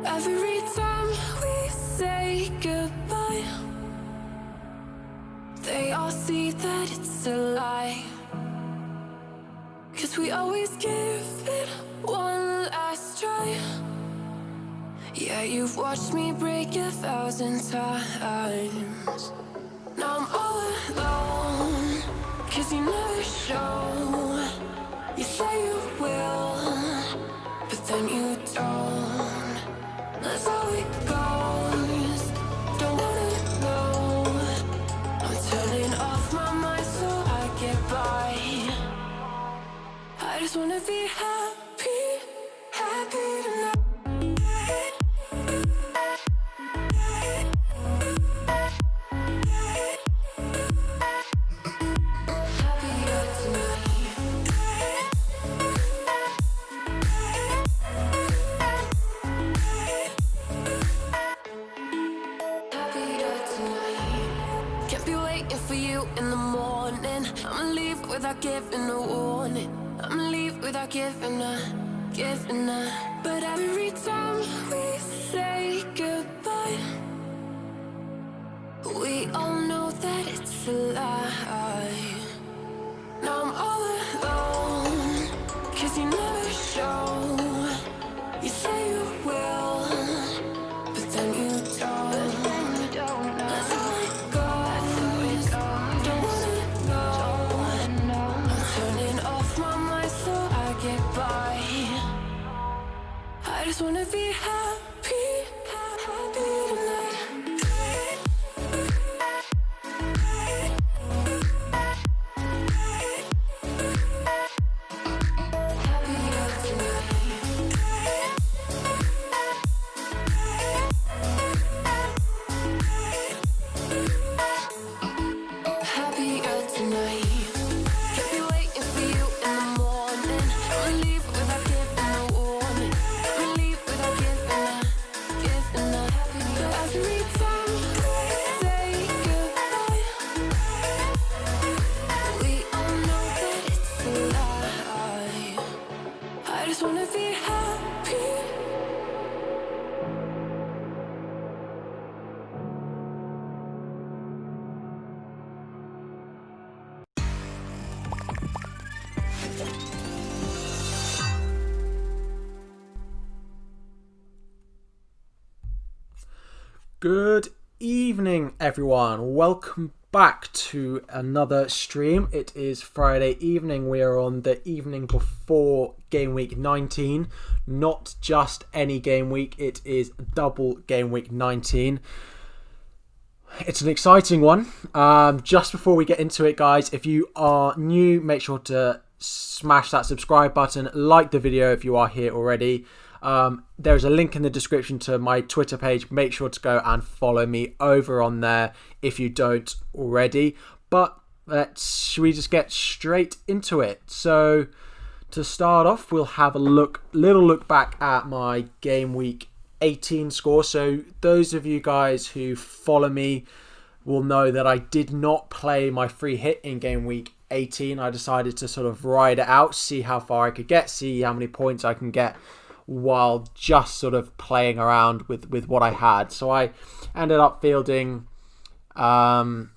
Every time we say goodbye, they all see that it's a lie. 'Cause we always give it one last try. Yeah, you've watched me break 1,000 times. Now I'm all alone, 'cause you never show. You say you will, but then you don't. That's how it goes. Don't wanna know. I'm turning off my mind so I get by. I just wanna be happy, happy tonight. Without giving a warning, I'ma leave without giving a. But every time we say goodbye, we all know that it's a lie. Now I'm all alone, 'cause you never show. You say you will, but then you don't. That's how it goes. Don't wanna know. Turning off my mind so I get by. I just wanna be happy, happy tonight. Good evening, everyone. Welcome back to another stream. It is Friday evening. We are on the evening before Game Week 19. Not just any game week, it is double Game Week 19. It's an exciting one. Just before we get into it, guys, if you are new, make sure to smash that subscribe button. Like the video if you are here already. There's a link in the description to my Twitter page. Make sure to go and follow me over on there if you don't already. But should we just get straight into it? So to start off, we'll have a little look back at my Game Week 18 score. So those of you guys who follow me will know that I did not play my free hit in Game Week 18. I decided to sort of ride it out, see how far I could get, see how many points I can get while just sort of playing around with what I had. So I ended up fielding 8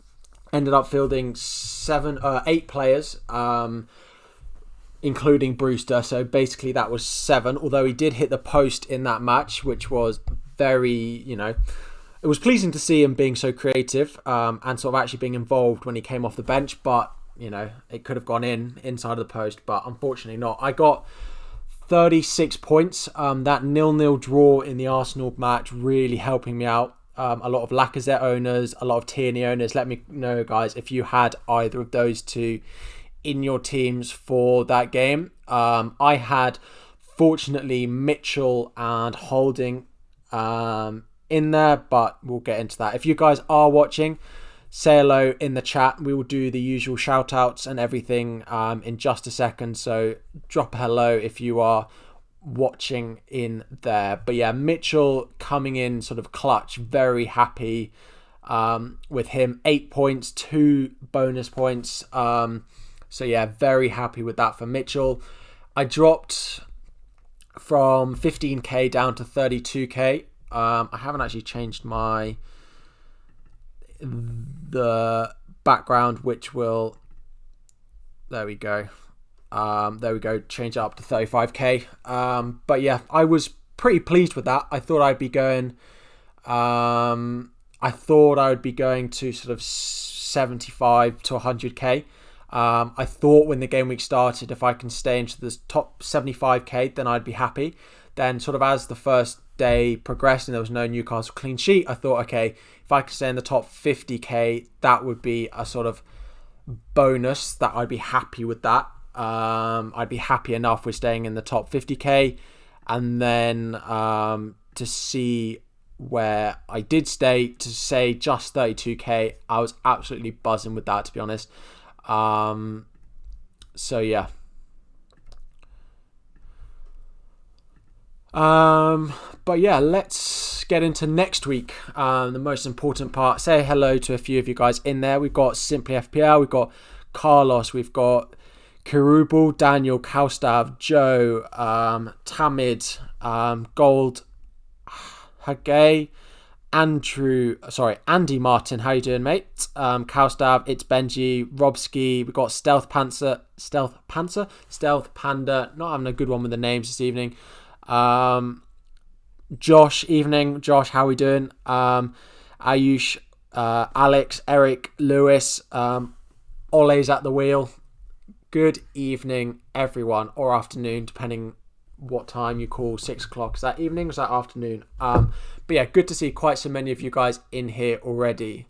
players, including Brewster. So basically that was 7, although he did hit the post in that match, which was very, it was pleasing to see him being so creative and sort of actually being involved when he came off the bench. But, it could have gone inside of the post, but unfortunately not. I got 36 points. That 0-0 draw in the Arsenal match really helping me out. A lot of Lacazette owners, a lot of Tierney owners. Let me know, guys, if you had either of those two in your teams for that game. I had, fortunately, Mitchell and Holding in there, but we'll get into that. If you guys are watching, say hello in the chat. We will do the usual shout outs and everything in just a second. So drop a hello if you are watching in there. But yeah, Mitchell coming in sort of clutch. Very happy with him. 8 points, 2 bonus points. So yeah, very happy with that for Mitchell. I dropped from 15k down to 32k. I haven't actually changed the background, which will, there we go. Change it up to 35k. But yeah, I was pretty pleased with that. I thought I would be going to sort of 75 to 100k. I thought when the game week started, if I can stay into the top 75k, then I'd be happy. Then sort of as the first day progressed and there was no Newcastle clean sheet, I thought, okay, if I could stay in the top 50k, that would be a sort of bonus that I'd be happy with that. I'd be happy enough with staying in the top 50k. And then to see where I did stay, to say just 32k, I was absolutely buzzing with that, to be honest. So yeah. But yeah, let's get into next week. The most important part. Say hello to a few of you guys in there. We've got Simply FPL, we've got Carlos, we've got Kirubal, Daniel, Kaustav, Joe, Tamid, Gold, Hagay, Andy Martin, how you doing, mate? Kaustav, it's Benji, Robski, we've got Stealth Panda, not having a good one with the names this evening. Josh, evening, Josh, how we doing? Ayush, Alex, Eric, Lewis, Ole's at the wheel. Good evening, everyone, or afternoon, depending what time you call 6 o'clock. Is that evening or is that afternoon? But yeah, good to see quite so many of you guys in here already.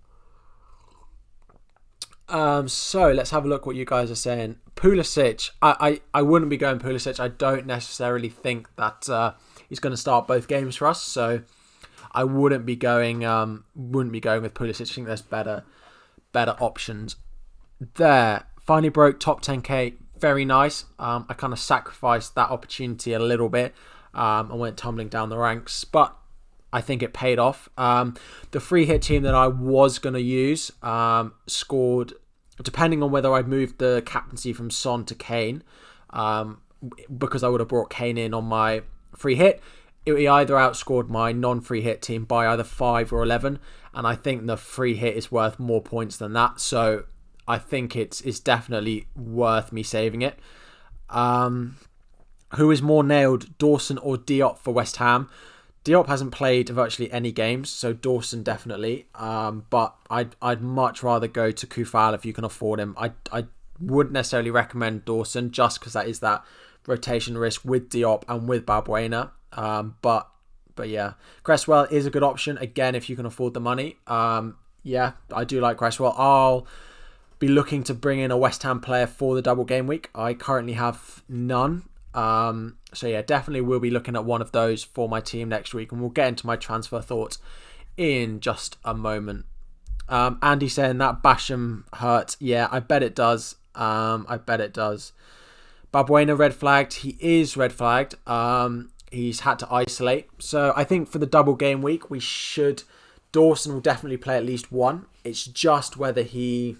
So let's have a look what you guys are saying. Pulisic, I wouldn't be going Pulisic. I don't necessarily think that he's going to start both games for us, so I wouldn't be going with Pulisic. I think there's better options there. Finally broke top 10k. Very nice. I kind of sacrificed that opportunity a little bit. I went tumbling down the ranks, but I think it paid off. The free hit team that I was going to use scored, depending on whether I'd moved the captaincy from Son to Kane, because I would have brought Kane in on my free hit, it either outscored my non-free hit team by either 5 or 11, and I think the free hit is worth more points than that, so I think it's definitely worth me saving it. Who is more nailed, Dawson or Diop for West Ham? Diop hasn't played virtually any games, so Dawson definitely. But I'd much rather go to Kufal if you can afford him. I wouldn't necessarily recommend Dawson just because that is that rotation risk with Diop and with Balbuena. But yeah, Cresswell is a good option again if you can afford the money. Yeah, I do like Cresswell. I'll be looking to bring in a West Ham player for the double game week. I currently have none. So yeah, definitely will be looking at one of those for my team next week, and we'll get into my transfer thoughts in just a moment. Andy saying that Basham hurt. Yeah, I bet it does. Balbuena red flagged. He is red flagged. He's had to isolate. So I think for the double game week, Dawson will definitely play at least one. It's just whether he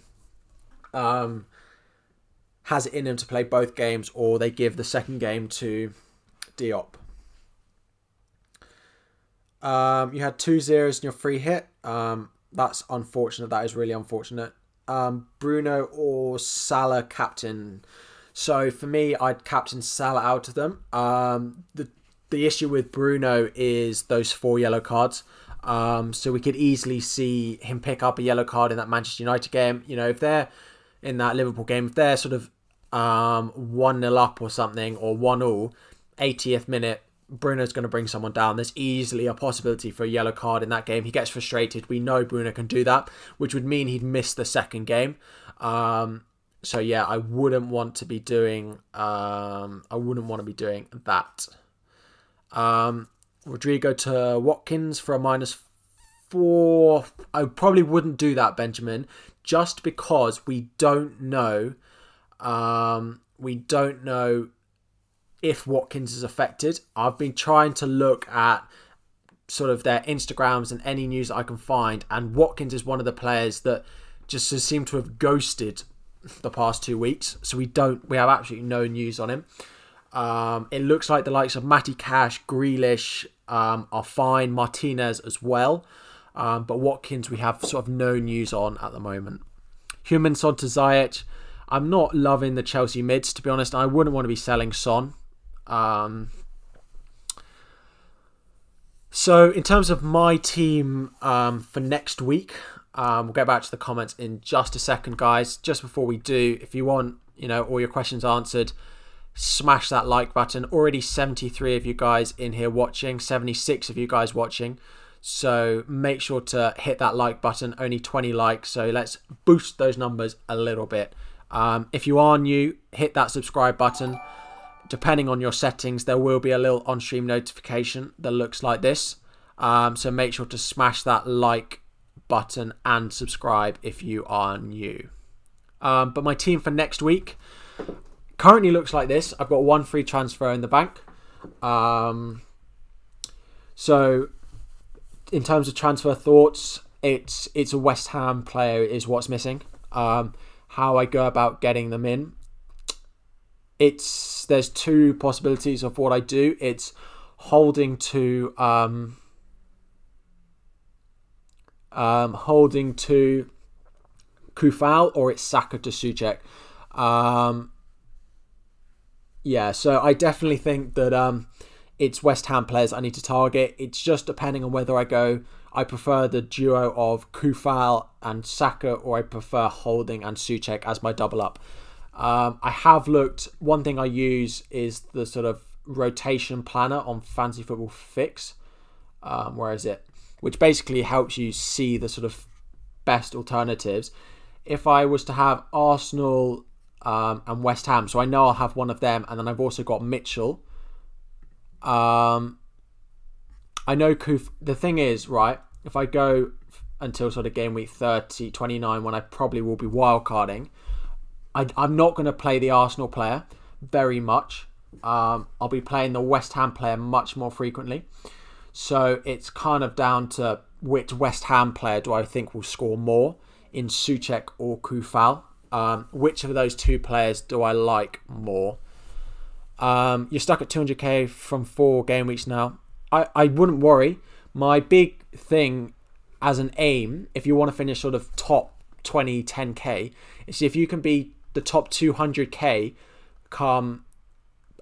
has it in him to play both games, or they give the second game to Diop. You had 2 zeros in your free hit. That's unfortunate. That is really unfortunate. Bruno or Salah captain. So for me, I'd captain Salah out of them. The issue with Bruno is those 4 yellow cards. So we could easily see him pick up a yellow card in that Manchester United game. You know, if they're in that Liverpool game, if they're sort of 1-0 up or something, or 1-0, 80th minute, Bruno's going to bring someone down. There's easily a possibility for a yellow card in that game. He gets frustrated. We know Bruno can do that, which would mean he'd miss the second game. So yeah, I wouldn't want to be doing that. Rodrigo to Watkins for a -4. I probably wouldn't do that, Benjamin, just because we don't know. We don't know if Watkins is affected. I've been trying to look at sort of their Instagrams and any news that I can find, and Watkins is one of the players that just has seemed to have ghosted the past 2 weeks. So we have absolutely no news on him. It looks like the likes of Matty Cash, Grealish are fine, Martinez as well. But Watkins we have sort of no news on at the moment. Human Son to Ziyech. I'm not loving the Chelsea mids, to be honest. I wouldn't want to be selling Son. So in terms of my team for next week, we'll get back to the comments in just a second, guys. Just before we do, if you want, all your questions answered, smash that like button. Already 73 of you guys in here watching, 76 of you guys watching. So make sure to hit that like button. Only 20 likes, so let's boost those numbers a little bit. If you are new, hit that subscribe button. Depending on your settings, there will be a little on-stream notification that looks like this. So make sure to smash that like button and subscribe if you are new. But my team for next week currently looks like this. I've got one free transfer in the bank. So in terms of transfer thoughts, it's a West Ham player is what's missing. How I go about getting them in. There's two possibilities of what I do. It's holding to Kufal, or it's Saka to Souček. So I definitely think that it's West Ham players I need to target. It's just depending on whether I prefer the duo of Kufal and Saka, or I prefer Holding and Souček as my double up. I have looked. One thing I use is the sort of rotation planner on Fantasy Football Fix. Where is it? Which basically helps you see the sort of best alternatives. If I was to have Arsenal and West Ham, so I know I'll have one of them, and then I've also got Mitchell. I know the thing is, right, if I go until sort of game week 30, 29, when I probably will be wildcarding, I'm not going to play the Arsenal player very much. I'll be playing the West Ham player much more frequently. So it's kind of down to which West Ham player do I think will score more in Souček or Kufal. Which of those two players do I like more? You're stuck at 200k from 4 game weeks now. I wouldn't worry. My big thing as an aim, if you want to finish sort of top 20, 10k, is if you can be the top 200k come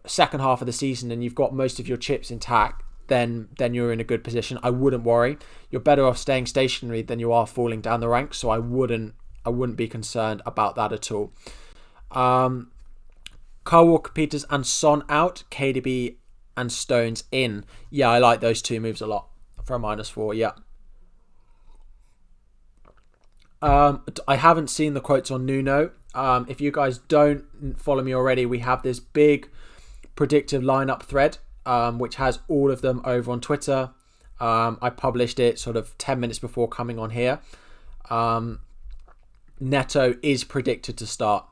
second half of the season and you've got most of your chips intact, then you're in a good position. I wouldn't worry. You're better off staying stationary than you are falling down the ranks, so I wouldn't be concerned about that at all. Kyle Walker-Peters and Son out, KDB and Stones in. Yeah, I like those two moves a lot for a -4. Yeah. I haven't seen the quotes on Nuno. If you guys don't follow me already, we have this big predictive lineup thread, which has all of them over on Twitter. I published it sort of 10 minutes before coming on here. Neto is predicted to start.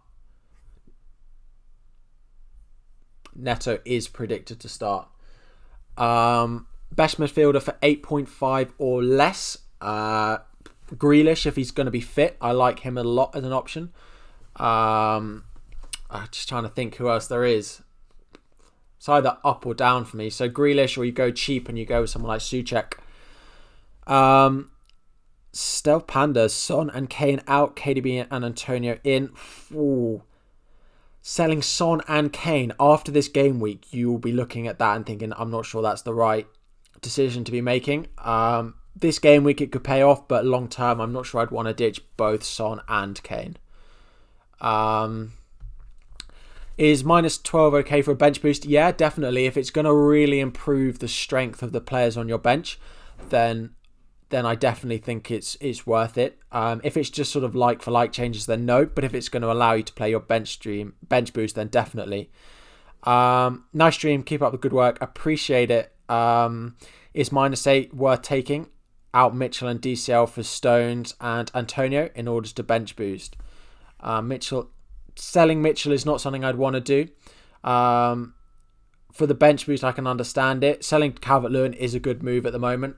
Best midfielder for 8.5 or less. Grealish, if he's going to be fit. I like him a lot as an option. I'm just trying to think who else there is. It's either up or down for me. So Grealish, or you go cheap and you go with someone like Souček. Stealth Panda, Son and Kane out, KDB and Antonio in. Ooh. Selling Son and Kane after this game week, you will be looking at that and thinking, I'm not sure that's the right decision to be making. This game week it could pay off, but long term, I'm not sure I'd want to ditch both Son and Kane. Is -12 okay for a bench boost? Yeah, definitely. If it's going to really improve the strength of the players on your bench, then I definitely think it's worth it. If it's just sort of like for like changes, then no. But if it's going to allow you to play your bench boost, then definitely. Nice stream. Keep up the good work. Appreciate it. Is -8 worth taking? Out Mitchell and DCL for Stones and Antonio in order to bench boost. Selling Mitchell is not something I'd want to do. For the bench boost, I can understand it. Selling Calvert-Lewin is a good move at the moment.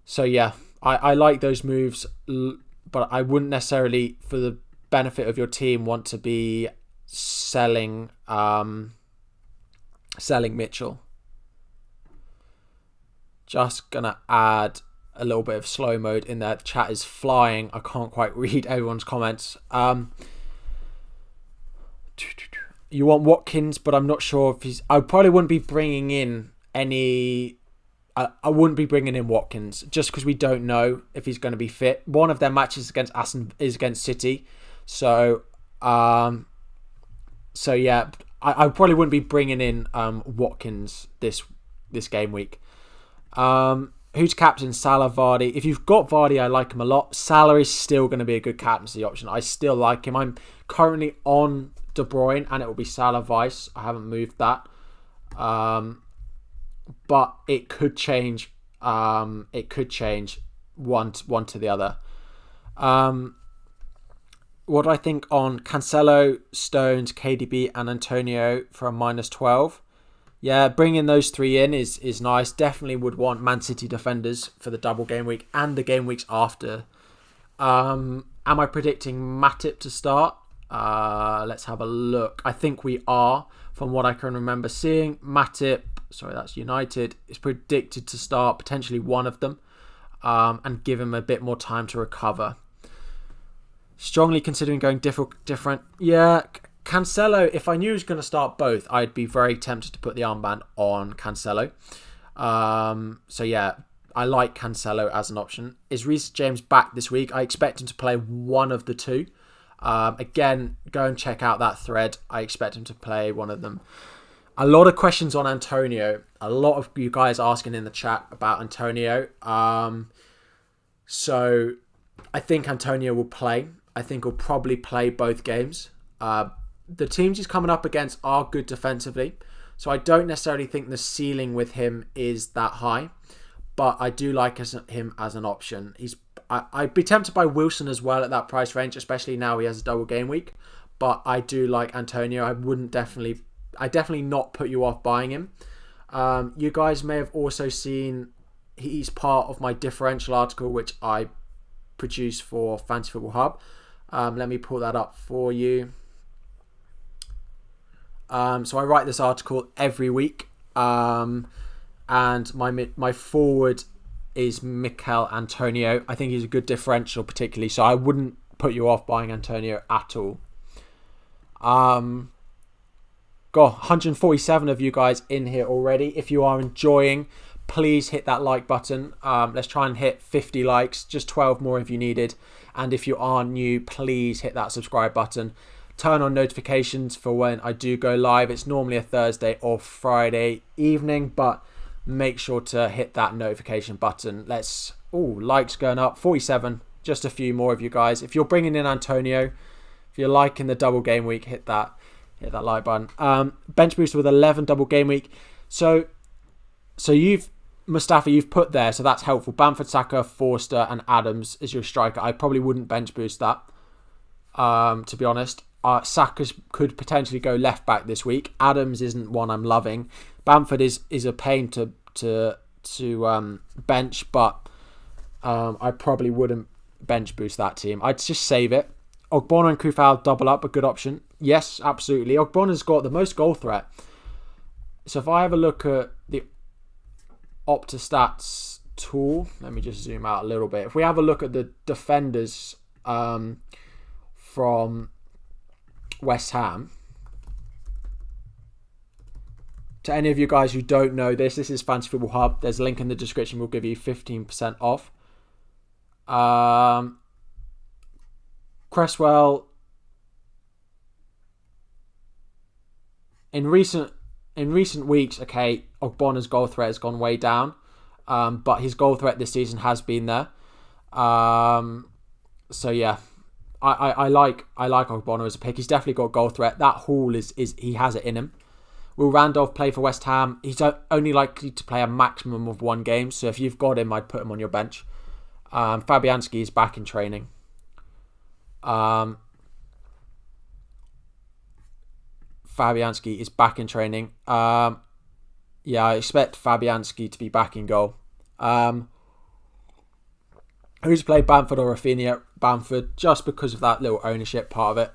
So yeah, I like those moves, but I wouldn't necessarily, for the benefit of your team, want to be selling selling Mitchell. Just going to add a little bit of slow mode in there. The chat is flying. I can't quite read everyone's comments. You want Watkins, but I'm not sure if he's... I probably wouldn't be bringing in any... I wouldn't be bringing in Watkins just because we don't know if he's going to be fit. One of their matches is against City. So yeah, I probably wouldn't be bringing in Watkins this game week. Who's captain? Salah, Vardy. If you've got Vardy, I like him a lot. Salah is still going to be a good captaincy option. I still like him. I'm currently on De Bruyne, and it will be Salah Vice. I haven't moved that. But it could change. It could change one to the other. What do I think on Cancelo, Stones, KDB, and Antonio for a -12? Yeah, bringing those three in is nice. Definitely would want Man City defenders for the double game week and the game weeks after. Am I predicting Matip to start? Let's have a look. I think we are. From what I can remember seeing, Matip, sorry, that's United, is predicted to start potentially one of them and give him a bit more time to recover. Strongly considering going different. Yeah, Cancelo, if I knew he was going to start both, I'd be very tempted to put the armband on Cancelo. So yeah, I like Cancelo as an option. Is Reece James back this week? I expect him to play one of the two. Again, go and check out that thread. I expect him to play one of them. A lot of questions on Antonio. A lot of you guys asking in the chat about Antonio. So I think Antonio will play. I think he'll probably play both games. The teams he's coming up against are good defensively. So I don't necessarily think the ceiling with him is that high. But I do like him as an option. I'd be tempted by Wilson as well at that price range, especially now he has a double game week. But I do like Antonio. I definitely not put you off buying him. You guys may have also seen he's part of my differential article, which I produce for Fantasy Football Hub. Let me pull that up for you. So I write this article every week. And my forward is Mikel Antonio. I think he's a good differential particularly, so I wouldn't put you off buying Antonio at all. Got 147 of you guys in here already. If you are enjoying, please hit that like button. Let's try and hit 50 likes, just 12 more if you needed. And if you are new, please hit that subscribe button. Turn on notifications for when I do go live. It's normally a Thursday or Friday evening, but make sure to hit that notification button. Likes going up, 47. Just a few more of you guys. If you're bringing in Antonio, if you're liking the double game week, hit that like button. Bench booster with 11 double game week. So Mustafa, you've put there, so that's helpful. Bamford, Saka, Forster, and Adams is your striker. I probably wouldn't bench boost that, to be honest. Saka could potentially go left back this week. Adams isn't one I'm loving. Bamford is a pain to bench, but I probably wouldn't bench boost that team. I'd just save it. Ogbonna and Kufal double up, a good option. Yes, absolutely. Ogbonna's got the most goal threat. So if I have a look at the OptaStats tool, let me just zoom out a little bit. If we have a look at the defenders from West Ham, to any of you guys who don't know this is Fantasy Football Hub. There's a link in the description. We'll give you 15% off. Cresswell, in recent weeks, okay, Ogbonna's goal threat has gone way down, but his goal threat this season has been there. So yeah, I like Ogbonna as a pick. He's definitely got goal threat. That haul is he has it in him. Will Randolph play for West Ham? He's only likely to play a maximum of one game, so if you've got him, I'd put him on your bench. Fabianski is back in training. Fabianski is back in training. Yeah, I expect Fabianski to be back in goal. Who's played Bamford or Rafinha? Bamford, just because of that little ownership part of it.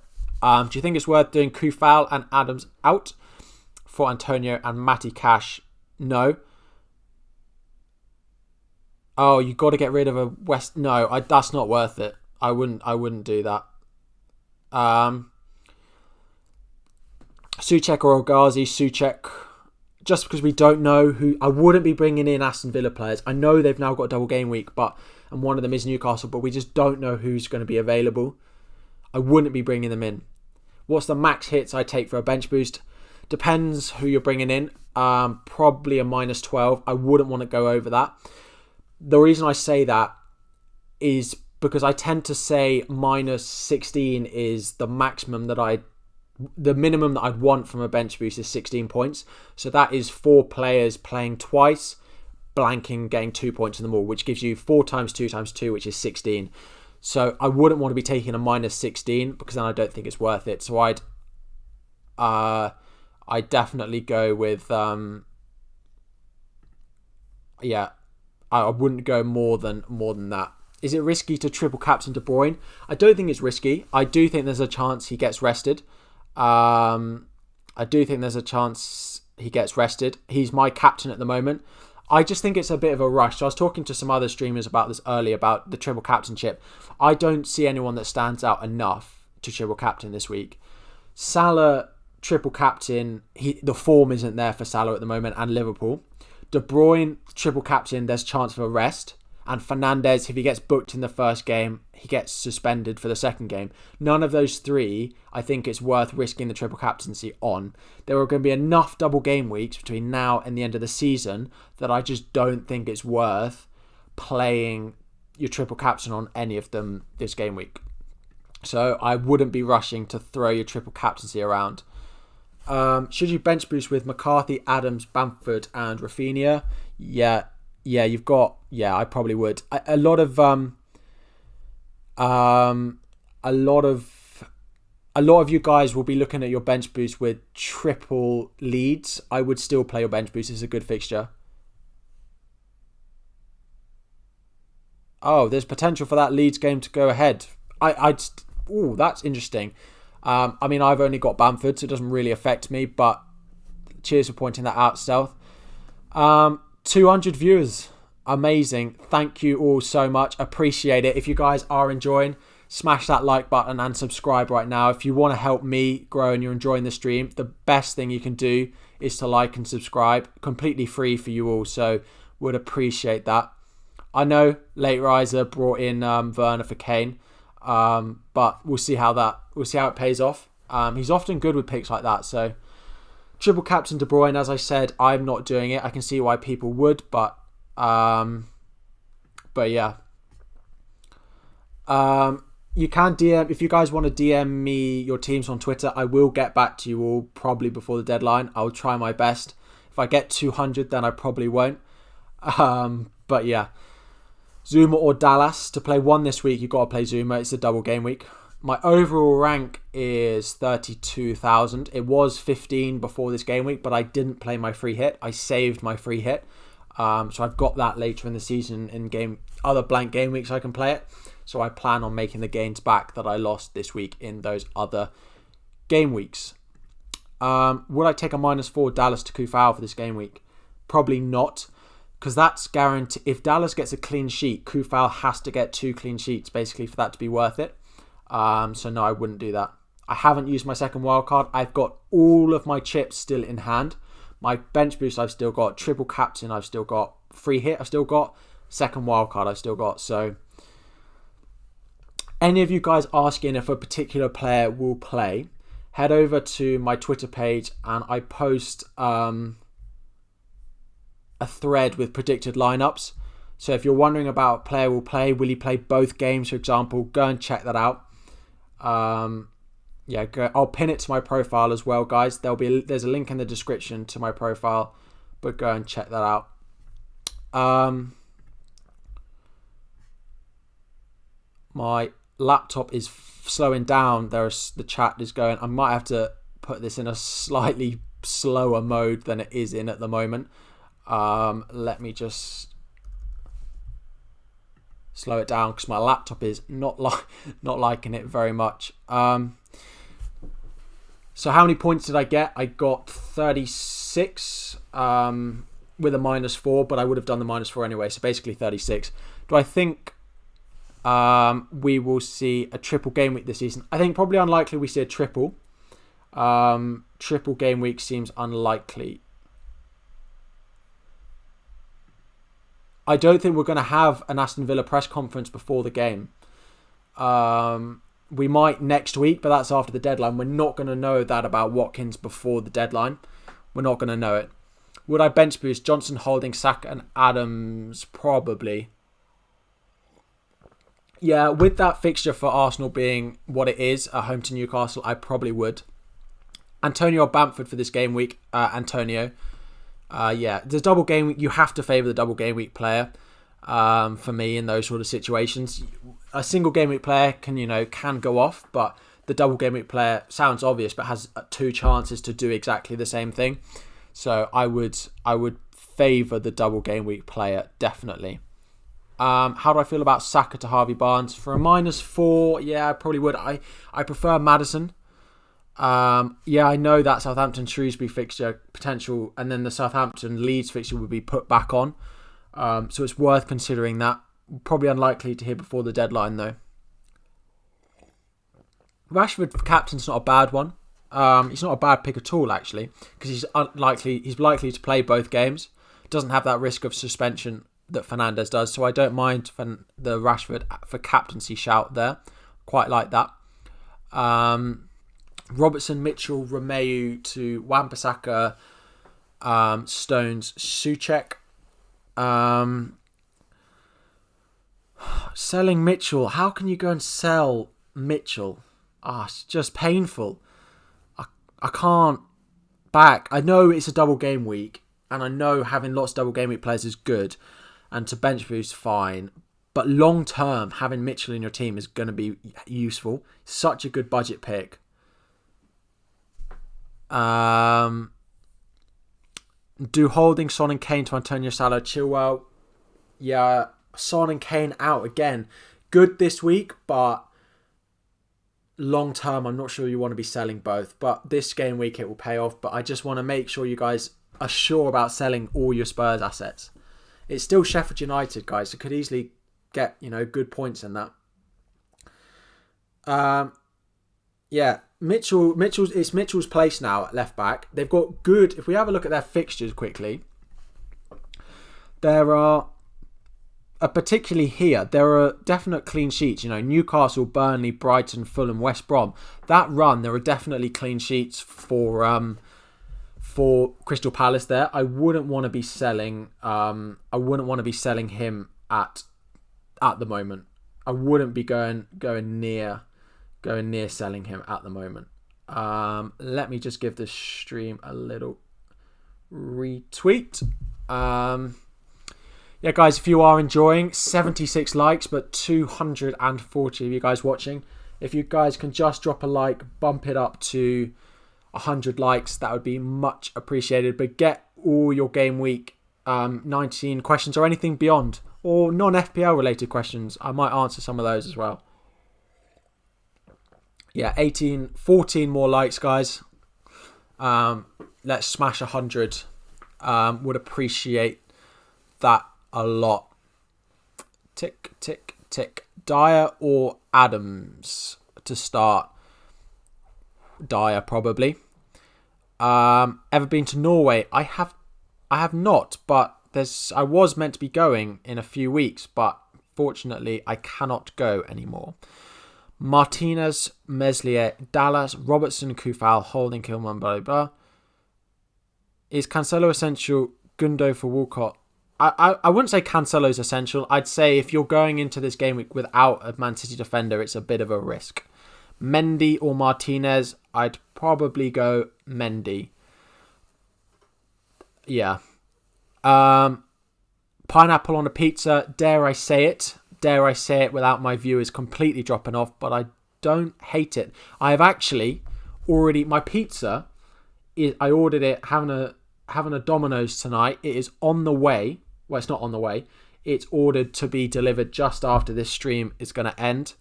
Do you think it's worth doing Kufal and Adams out for Antonio and Matty Cash. No. Oh, you got to get rid of a West. No, that's not worth it. I wouldn't do that. Souček or Ghazi. Souček, just because we don't know who. I wouldn't be bringing in Aston Villa players. I know they've now got a double game week, and one of them is Newcastle, but we just don't know who's going to be available. I wouldn't be bringing them in. What's the max hits I take for a bench boost? Depends who you're bringing in. Probably a -12. I wouldn't want to go over that. The reason I say that is because I tend to say -16 is the maximum the minimum that I'd want from a bench boost is 16 points. So that is 4 players playing twice, blanking, getting 2 points in them all, which gives you 4 times 2 times 2, which is 16. So I wouldn't want to be taking a -16 because then I don't think it's worth it. So I'd definitely go with I wouldn't go more than that. Is it risky to triple captain De Bruyne? I don't think it's risky. I do think there's a chance he gets rested. He's my captain at the moment. I just think it's a bit of a rush. So I was talking to some other streamers about this earlier, about the triple captainship. I don't see anyone that stands out enough to triple captain this week. Salah, triple captain, the form isn't there for Salah at the moment, and Liverpool. De Bruyne, triple captain, there's chance for a rest. And Fernandes, if he gets booked in the first game, he gets suspended for the second game. None of those 3, I think it's worth risking the triple captaincy on. There are going to be enough double game weeks between now and the end of the season that I just don't think it's worth playing your triple captain on any of them this game week. So I wouldn't be rushing to throw your triple captaincy around. Should you bench boost with McCarthy, Adams, Bamford, and Rafinha? Yeah, you've got. Yeah, I probably would. A lot of you guys will be looking at your bench boost with triple Leeds. I would still play your bench boost. It's a good fixture. Oh, there's potential for that Leeds game to go ahead. That's interesting. I mean, I've only got Bamford, so it doesn't really affect me, but cheers for pointing that out, Stealth. 200 viewers. Amazing. Thank you all so much. Appreciate it. If you guys are enjoying, smash that like button and subscribe right now. If you want to help me grow and you're enjoying the stream, the best thing you can do is to like and subscribe. Completely free for you all, so would appreciate that. I know Late Riser brought in Werner for Kane. But we'll see how it pays off. He's often good with picks like that. So triple captain De Bruyne, as I said, I'm not doing it. I can see why people would, but yeah. You can DM if you guys want to DM me your teams on Twitter. I will get back to you all probably before the deadline. I'll try my best. If I get 200, then I probably won't. But yeah. Zuma or Dallas. To play 1 this week, you've got to play Zuma. It's a double game week. My overall rank is 32,000. It was 15 before this game week, but I didn't play my free hit. I saved my free hit. So I've got that later in the season in other blank game weeks I can play it. So I plan on making the gains back that I lost this week in those other game weeks. Would I take a -4 Dallas to Kufau for this game week? Probably not. Because that's guaranteed. If Dallas gets a clean sheet, Kufau has to get 2 clean sheets basically for that to be worth it. So no, I wouldn't do that. I haven't used my second wildcard. I've got all of my chips still in hand. My bench boost I've still got. Triple captain I've still got. Free hit I've still got. Second wildcard I've still got. So any of you guys asking if a particular player will play, head over to my Twitter page and I post a thread with predicted lineups. So if you're wondering about a player will play, will he play both games, for example, go and check that out. I'll pin it to my profile as well, guys. There's a link in the description to my profile, but go and check that out. My laptop is slowing down. The chat is going. I might have to put this in a slightly slower mode than it is in at the moment. Let me just slow it down because my laptop is not liking it very much. So how many points did I get? I got 36 with a -4, but I would have done the -4 anyway. So basically 36. Do I think we will see a triple game week this season? I think probably unlikely we see a triple. Triple game week seems unlikely. I don't think we're going to have an Aston Villa press conference before the game. We might next week, but that's after the deadline. We're not going to know that about Watkins before the deadline. We're not going to know it. Would I bench boost Johnson, Holding, Saka and Adams? Probably. Yeah, with that fixture for Arsenal being what it is, at home to Newcastle, I probably would. Antonio or Bamford for this game week? Antonio. Yeah, the double game week, you have to favour the double game week player. For me, in those sort of situations, a single game week player can go off, but the double game week player sounds obvious, but has 2 chances to do exactly the same thing. So I would favour the double game week player definitely. How do I feel about Saka to Harvey Barnes for a -4? Yeah, I probably would. I prefer Maddison. Yeah, I know that Southampton Shrewsbury fixture potential, and then the Southampton Leeds fixture would be put back on. So it's worth considering that. Probably unlikely to hear before the deadline though. Rashford for captain's not a bad one. He's not a bad pick at all actually, because he's likely to play both games. Doesn't have that risk of suspension that Fernandes does, so I don't mind the Rashford for captaincy shout there. Quite like that. Robertson, Mitchell, Romeu to Wan-Bissaka, Stones, Souček. Selling Mitchell. How can you go and sell Mitchell? It's just painful. I can't back. I know it's a double game week, and I know having lots of double game week players is good, and to bench boost fine. But long term, having Mitchell in your team is going to be useful. Such a good budget pick. Do Holding, Son and Kane to Antonio, Salah, Chilwell. Yeah, Son and Kane out again. Good this week, but long term, I'm not sure you want to be selling both. But this game week, it will pay off. But I just want to make sure you guys are sure about selling all your Spurs assets. It's still Sheffield United, guys. So could easily get good points in that. Yeah, it's Mitchell's place now at left back. They've got good. If we have a look at their fixtures quickly, there are particularly here. There are definite clean sheets. Newcastle, Burnley, Brighton, Fulham, West Brom. That run, there are definitely clean sheets for Crystal Palace. There, I wouldn't want to be selling. I wouldn't want to be selling him at the moment. I wouldn't be going near selling him at the moment. Let me just give this stream a little retweet. Yeah, guys, if you are enjoying, 76 likes, but 240 of you guys watching. If you guys can just drop a like, bump it up to 100 likes, that would be much appreciated. But get all your Game Week 19 questions or anything beyond, or non-FPL related questions. I might answer some of those as well. Yeah, 14 more likes, guys. Let's smash 100. Would appreciate that a lot. Tick, tick, tick. Dyer or Adams to start? Dyer, probably. Ever been to Norway? I have not, but I was meant to be going in a few weeks, but fortunately I cannot go anymore. Martinez, Meslier, Dallas, Robertson, Kufal, Holding, Kilman, blah, blah. Is Cancelo essential? Gundo for Walcott? I wouldn't say Cancelo's essential. I'd say if you're going into this game week without a Man City defender, it's a bit of a risk. Mendy or Martinez? I'd probably go Mendy. Yeah. Pineapple on a pizza. Dare I say it? Dare I say it without my viewers completely dropping off, but I don't hate it. I have actually already, my pizza, I ordered it having a Domino's tonight. It is on the way. Well, it's not on the way. It's ordered to be delivered just after this stream is going to end.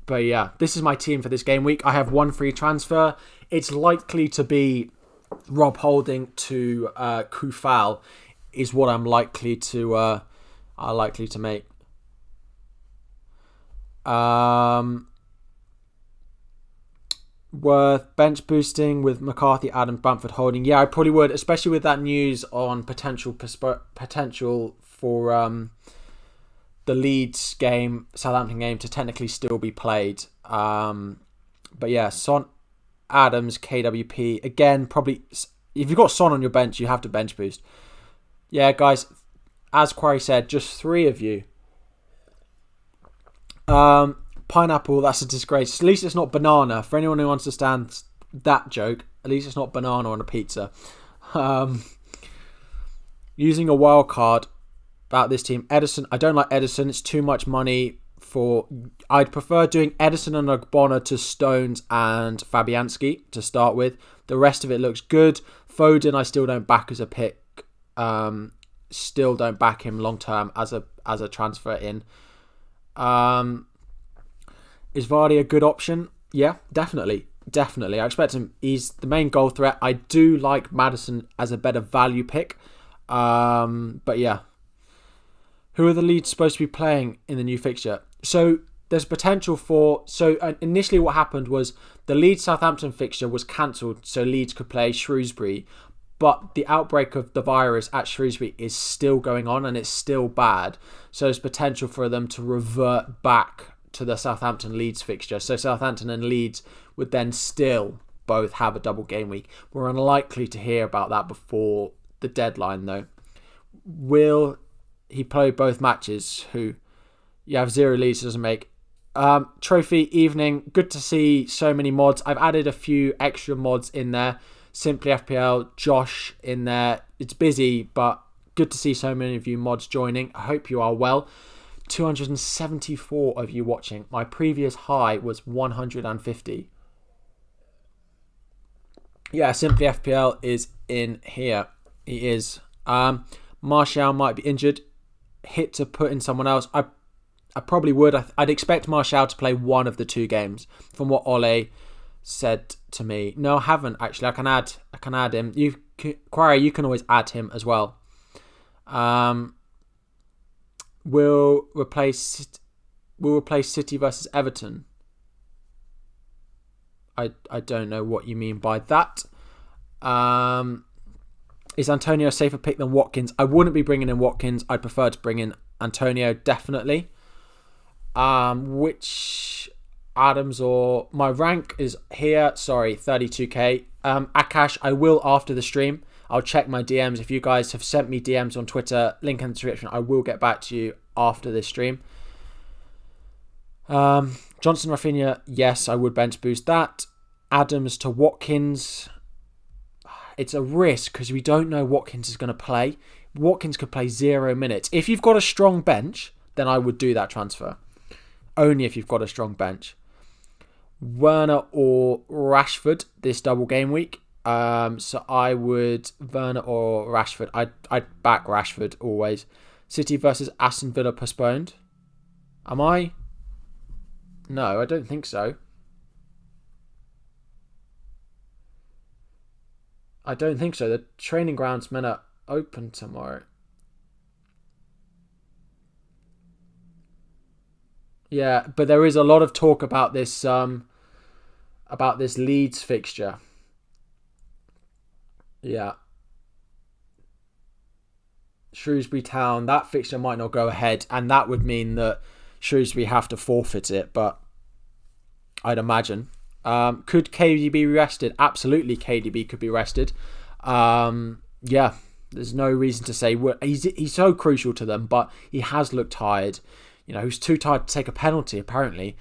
But yeah, this is my team for this game week. I have one free transfer. It's likely to be Rob Holding to Kufal is what I'm likely to make. Worth bench boosting with McCarthy, Adams, Bamford, Holding. Yeah, I probably would, especially with that news on potential for the Leeds game, Southampton game to technically still be played. But yeah, Son, Adams, KWP. Again, probably if you've got Son on your bench, you have to bench boost. Yeah, guys, as Quarry said, just 3 of you. Pineapple, that's a disgrace. At least it's not banana. For anyone who understands that joke, at least it's not banana on a pizza. Using a wild card about this team. Edison, I don't like Edison. It's too much money for... I'd prefer doing Edison and Ogbonna to Stones and Fabianski to start with. The rest of it looks good. Foden, I still don't back as a pick. Still don't back him long term as a transfer in. Is Vardy a good option? Yeah, definitely. I expect him. He's the main goal threat. I do like Maddison as a better value pick. But yeah. Who are the Leeds supposed to be playing in the new fixture? So there's potential for... So initially what happened was the Leeds-Southampton fixture was cancelled so Leeds could play Shrewsbury. But the outbreak of the virus at Shrewsbury is still going on and it's still bad. So there's potential for them to revert back to the Southampton-Leeds fixture. So Southampton and Leeds would then still both have a double game week. We're unlikely to hear about that before the deadline though. Will he play both matches? Who? You have 0 leads, doesn't make. Trophy evening. Good to see so many mods. I've added a few extra mods in there. Simply FPL, Josh in there. It's busy, but good to see so many of you mods joining. I hope you are well. 274 of you watching. My previous high was 150. Yeah, Simply FPL is in here. He is. Martial might be injured. Hit to put in someone else. I probably would. I'd expect Martial to play one of the 2 games from what Ole said to me. No, I haven't actually. I can add him. Quarry, you can always add him as well. We'll replace City versus Everton. I don't know what you mean by that. Is Antonio a safer pick than Watkins? I wouldn't be bringing in Watkins. I'd prefer to bring in Antonio, definitely. Which Adams or... My rank is here. Sorry, 32k. Akash, I will after the stream. I'll check my DMs. If you guys have sent me DMs on Twitter, link in the description. I will get back to you after this stream. Johnson, Rafinha, yes, I would bench boost that. Adams to Watkins. It's a risk because we don't know Watkins is going to play. Watkins could play 0 minutes. If you've got a strong bench, then I would do that transfer. Only if you've got a strong bench. Werner or Rashford this double game week. So I would Werner or Rashford. I'd back Rashford always. City versus Aston Villa postponed. Am I? No, I don't think so. I don't think so. The training grounds meant to open tomorrow. Yeah, but there is a lot of talk about this Leeds fixture. Yeah. Shrewsbury Town, that fixture might not go ahead, and that would mean that Shrewsbury have to forfeit it, but I'd imagine. Could KDB be rested? Absolutely, KDB could be rested. Yeah, there's no reason to say... He's so crucial to them, but he has looked tired. You know, he's too tired to take a penalty, apparently,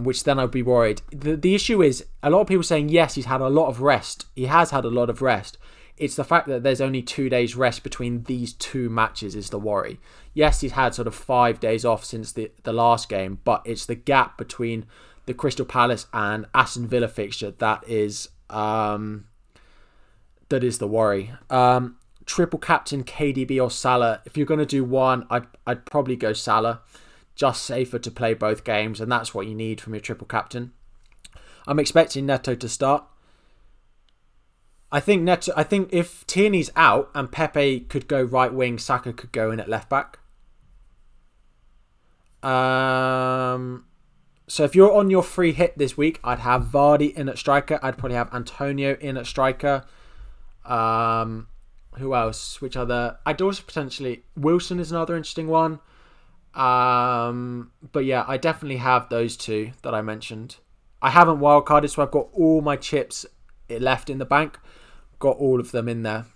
which then I'd be worried. The issue is, a lot of people saying, yes, he's had a lot of rest. He has had a lot of rest. It's the fact that there's only 2 days rest between these 2 matches is the worry. Yes, he's had sort of 5 days off since the last game, but it's the gap between the Crystal Palace and Aston Villa fixture that is the worry. Triple captain KDB or Salah. If you're going to do one, I'd probably go Salah. just safer to play both games, and that's what you need from your triple captain. I'm expecting Neto to start. I think if Tierney's out and Pepe could go right wing, Saka could go in at left back. So if you're on your free hit this week, I'd have Vardy in at striker. I'd probably have Antonio in at striker. Who else? Which other? I'd also potentially... Wilson is another interesting one. But yeah, I definitely have those two that I mentioned. I haven't wildcarded, so I've got all my chips left in the bank. Got all of them in there.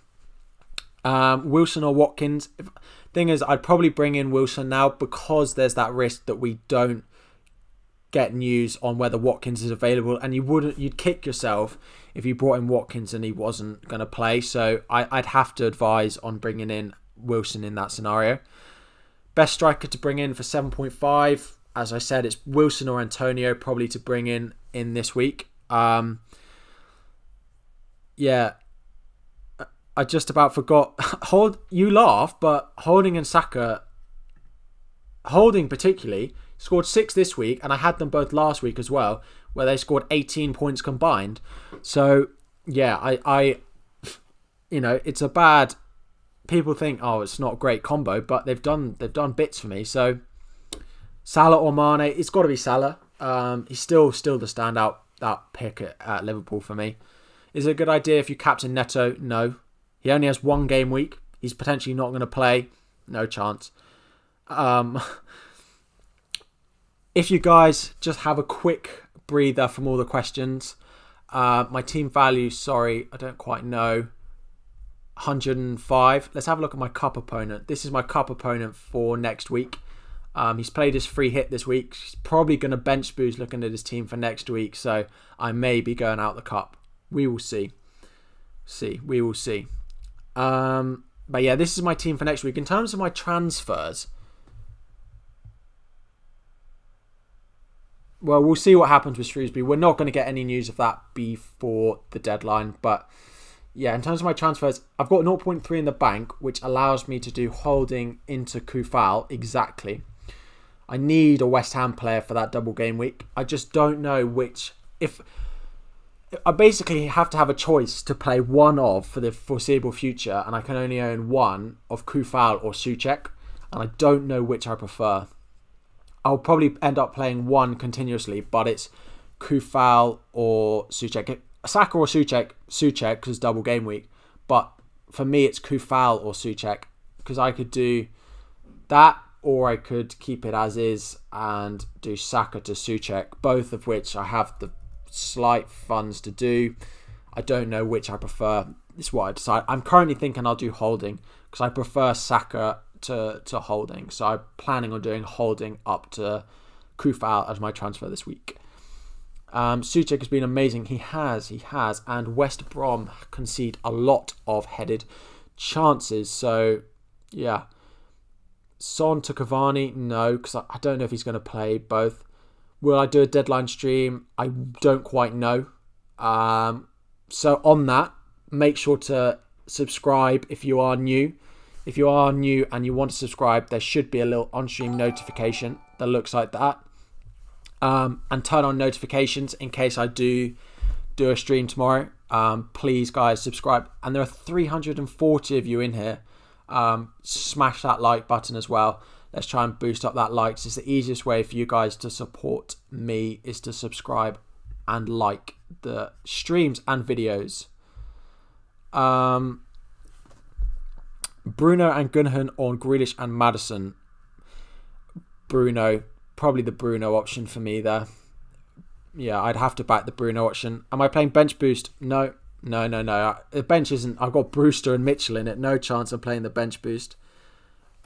Wilson or Watkins. Thing is, I'd probably bring in Wilson now because there's that risk that we don't get news on whether Watkins is available, and you'd kick yourself if you brought in Watkins and he wasn't going to play. So I'd have to advise on bringing in Wilson in that scenario. Best striker to bring in for 7.5, as I said, it's Wilson or Antonio probably to bring in this week. Yeah, I just about forgot. You laugh, but Holding and Saka, Holding particularly, scored 6 this week, and I had them both last week as well, where they scored 18 points combined. So yeah, I it's a bad. People think, oh, it's not a great combo, but they've done bits for me. So Salah or Mane, it's got to be Salah. He's still the standout pick at Liverpool for me. Is it a good idea if you captain Neto? No. He only has one game week. He's potentially not going to play. No chance. If you guys just have a quick breather from all the questions. My team value, sorry, I don't quite know. 105. Let's have a look at my cup opponent. This is my cup opponent for next week. He's played his free hit this week. He's probably going to bench boost looking at his team for next week. So I may be going out the cup. We will see. We will see. But yeah, this is my team for next week. In terms of my transfers, well, we'll see what happens with Shrewsbury. We're not going to get any news of that before the deadline. But yeah, in terms of my transfers, I've got 0.3 in the bank, which allows me to do Holding into Kufal exactly. I need a West Ham player for that double game week. I just don't know which. If I basically have to have a choice to play one of for the foreseeable future, and I can only own one of Kufal or Souček, and I don't know which I prefer. I'll probably end up playing one continuously, but it's Kufal or Souček. Saka or Souček because it's double game week. But for me, it's Kufal or Souček because I could do that, or I could keep it as is and do Saka to Souček, both of which I have the slight funds to do. I don't know which I prefer. This is what I decide. I'm currently thinking I'll do Holding because I prefer Saka to Holding. So I'm planning on doing Holding up to Kufal as my transfer this week. Souček has been amazing. He has. And West Brom concede a lot of headed chances. So, yeah. Son to Cavani? No, because I don't know if he's going to play both. Will I do a deadline stream? I don't quite know. So on that, make sure to subscribe if you are new. If you are new and you want to subscribe, there should be a little on-stream notification that looks like that. And turn on notifications in case I do a stream tomorrow. Please, guys, subscribe. And there are 340 of you in here. Smash that like button as well. Let's try and boost up that likes. It's the easiest way for you guys to support me is to subscribe and like the streams and videos. Bruno and Gunnahan on Grealish and Maddison. Bruno, probably the Bruno option for me there. Yeah, I'd have to back the Bruno option. Am I playing bench boost? No. The bench isn't. I've got Brewster and Mitchell in it. No chance I'm playing the bench boost.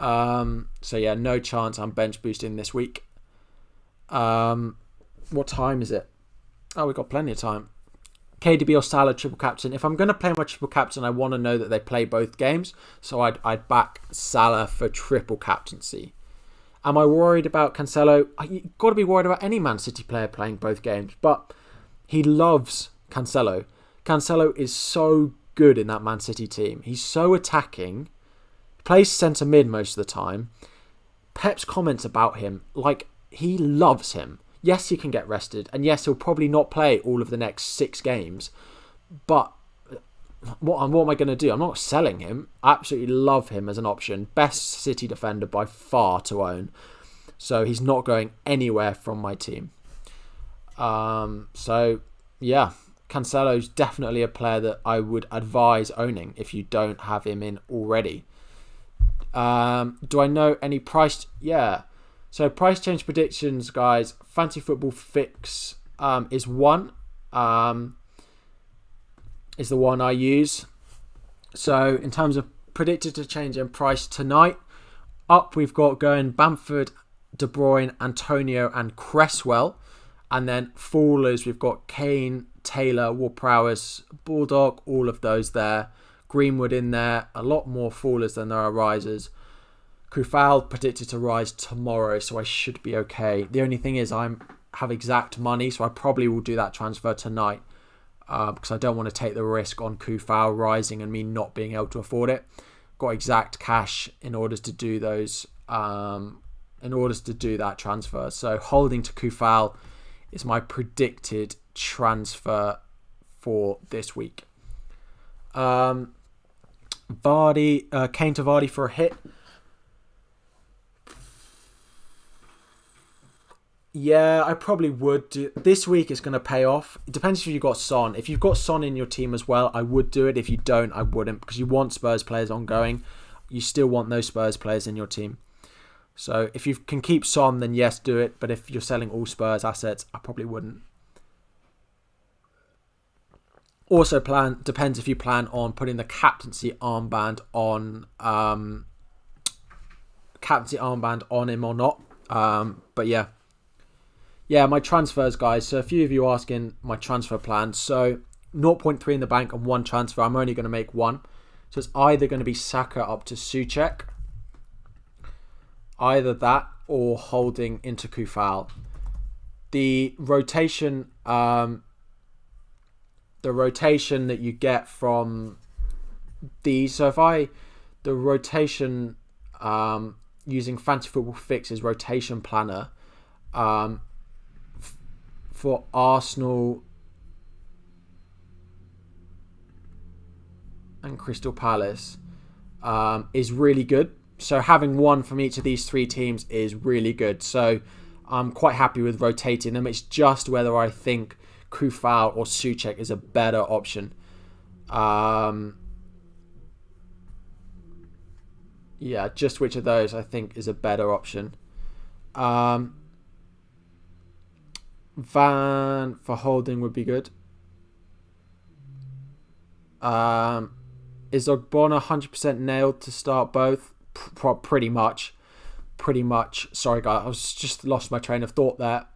So yeah, no chance I'm bench boosting this week. What time is it? Oh, we've got plenty of time. KDB or Salah triple captain. If I'm going to play my triple captain, I want to know that they play both games. So I'd back Salah for triple captaincy. Am I worried about Cancelo? You've got to be worried about any Man City player playing both games. But he loves Cancelo. Cancelo is so good in that Man City team. He's so attacking. Plays centre mid most of the time. Pep's comments about him, like, he loves him. Yes, he can get rested, and yes, he'll probably not play all of the next 6 games, but what am I going to do? I'm not selling him. I absolutely love him as an option. Best City defender by far to own. So he's not going anywhere from my team. So, yeah, Cancelo's definitely a player that I would advise owning if you don't have him in already. Do I know any price? Yeah. So price change predictions, guys. Fantasy Football Fix is one. Is the one I use. So in terms of predicted to change in price tonight, up we've got going Bamford, De Bruyne, Antonio and Cresswell. And then fallers, we've got Kane, Taylor, Ward-Prowse, Bulldog, all of those there. Greenwood in there. A lot more fallers than there are risers. Kufal predicted to rise tomorrow, so I should be okay. The only thing is I have exact money, so I probably will do that transfer tonight because I don't want to take the risk on Kufal rising and me not being able to afford it. Got exact cash in order to do those, in order to do that transfer. So holding to Kufal is my predicted transfer for this week. Kane to Vardy for a hit. Yeah, I probably would do. This week is going to pay off. It depends if you've got Son. If you've got Son in your team as well, I would do it. If you don't, I wouldn't, because you want Spurs players ongoing. You still want those Spurs players in your team. So if you can keep Son, then yes, do it. But if you're selling all Spurs assets, I probably wouldn't. Also, depends if you plan on putting the captaincy armband on him or not. But yeah. Yeah, my transfers, guys. So a few of you asking my transfer plan. So 0.3 in the bank and 1 transfer. I'm only going to make 1. So it's either going to be Saka up to Souček. Either that or holding into Kufal. The rotation that you get from these. So the rotation using Fantasy Football Fix's rotation planner, for Arsenal and Crystal Palace is really good. So having 1 from each of these 3 teams is really good. So I'm quite happy with rotating them. It's just whether I think Kufal or Souček is a better option. Yeah, just which of those I think is a better option. Van for holding would be good. Is Ogbonna 100% nailed to start both? Pretty much. Sorry, guys, I was just lost my train of thought there.